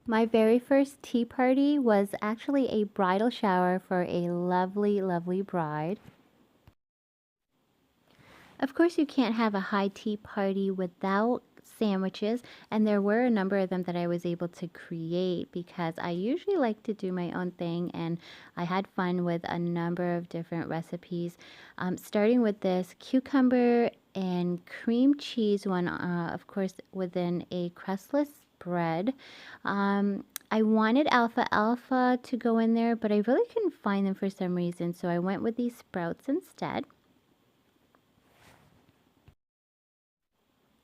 My very first tea party was actually a bridal shower for a lovely, lovely bride. Of course, you can't have a high tea party without sandwiches, and there were a number of them that I was able to create because I usually like to do my own thing, and I had fun with a number of different recipes. Starting with this cucumber and cream cheese one, of course, within a crustless bread. I wanted alfalfa to go in there, but I really couldn't find them for some reason, so I went with these sprouts instead.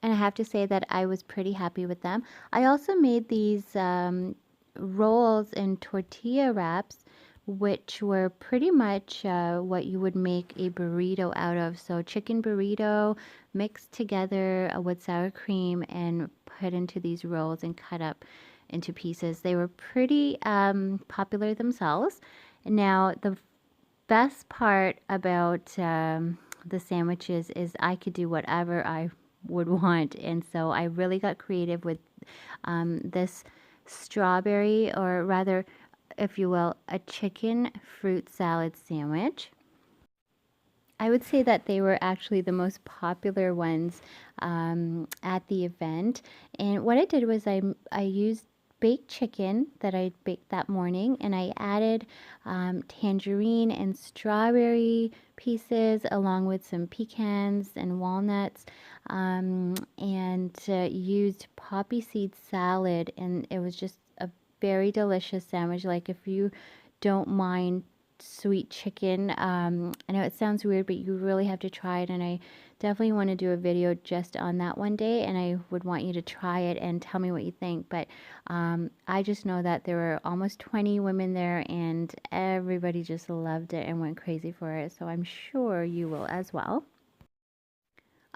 And I have to say that I was pretty happy with them. I also made these rolls in tortilla wraps, which were pretty much what you would make a burrito out of. So chicken burrito mixed together with sour cream and put into these rolls and cut up into pieces. They were pretty popular themselves. Now, the best part about the sandwiches is I could do whatever I would want. And so I really got creative with this strawberry, or rather, if you will, a chicken fruit salad sandwich. I would say that they were actually the most popular ones at the event. And what I did was I used baked chicken that I baked that morning, and I added tangerine and strawberry pieces along with some pecans and walnuts, and used poppy seed salad, and it was just a very delicious sandwich. Like, if you don't mind sweet chicken. I know it sounds weird, but you really have to try it, and I definitely want to do a video just on that one day, and I would want you to try it and tell me what you think. But I just know that there were almost 20 women there, and everybody just loved it and went crazy for it, so I'm sure you will as well.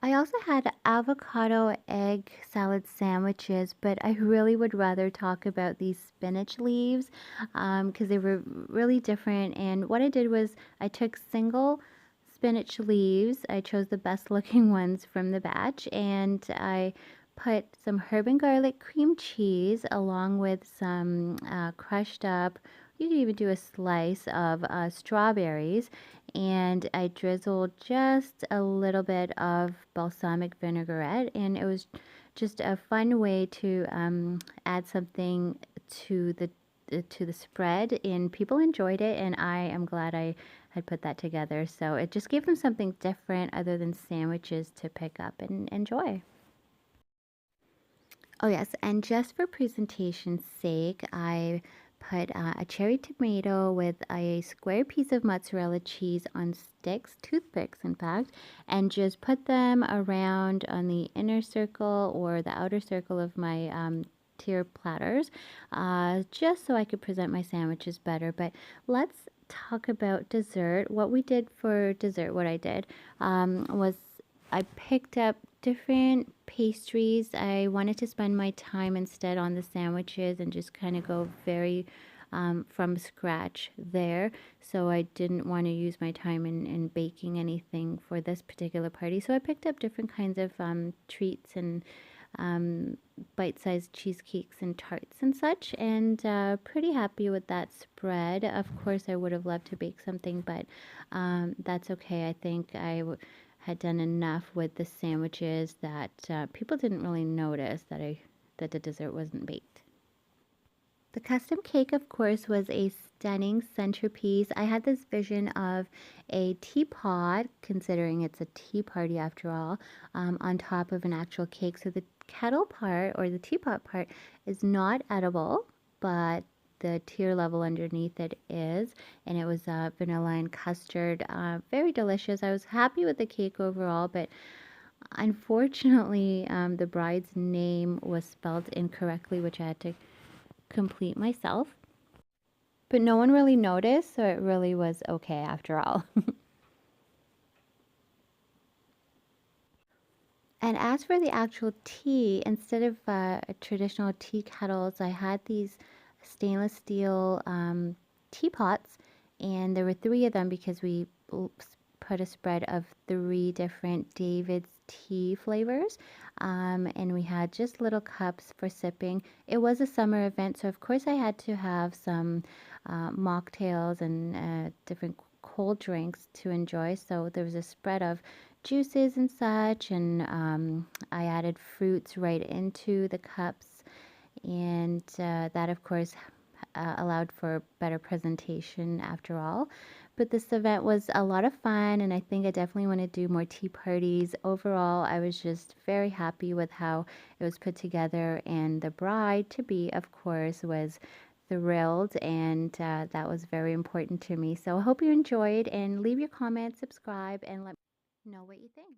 I also had avocado egg salad sandwiches, but I really would rather talk about these spinach leaves because they were really different. And what I did was I took single spinach leaves. I chose the best looking ones from the batch, and I put some herb and garlic cream cheese along with some crushed up. You could even do a slice of strawberries, and I drizzled just a little bit of balsamic vinaigrette, and it was just a fun way to add something to the spread, and people enjoyed it, and I am glad I had put that together. So it just gave them something different other than sandwiches to pick up and enjoy. Oh yes, and just for presentation's sake, I put a cherry tomato with a square piece of mozzarella cheese on sticks, toothpicks in fact, and just put them around on the inner circle or the outer circle of my tier platters, just so I could present my sandwiches better. But let's talk about dessert. What we did for dessert, what I did was I picked up different pastries. I wanted to spend my time instead on the sandwiches and just kind of go very from scratch there. So I didn't want to use my time in baking anything for this particular party. So I picked up different kinds of treats and bite-sized cheesecakes and tarts and such, and pretty happy with that spread. Of course, I would have loved to bake something, but that's okay. I think had done enough with the sandwiches that people didn't really notice that the dessert wasn't baked. The custom cake, of course, was a stunning centerpiece. I had this vision of a teapot, considering it's a tea party after all, on top of an actual cake. So the kettle part, or the teapot part, is not edible, but the tier level underneath it is, and it was vanilla and custard. Very delicious. I was happy with the cake overall, but unfortunately, the bride's name was spelled incorrectly, which I had to complete myself. But no one really noticed, so it really was okay after all. And as for the actual tea, instead of traditional tea kettles, I had these stainless steel teapots, and there were three of them because we put a spread of 3 different David's tea flavors. And we had just little cups for sipping. It was a summer event, so of course I had to have some mocktails and different cold drinks to enjoy. So there was a spread of juices and such, and I added fruits right into the cups, and that, of course, allowed for better presentation after all. But this event was a lot of fun, and I think I definitely want to do more tea parties. Overall, I was just very happy with how it was put together, and the bride to be, of course, was thrilled, and that was very important to me. So I hope you enjoyed, and leave your comments, subscribe, and let me know what you think.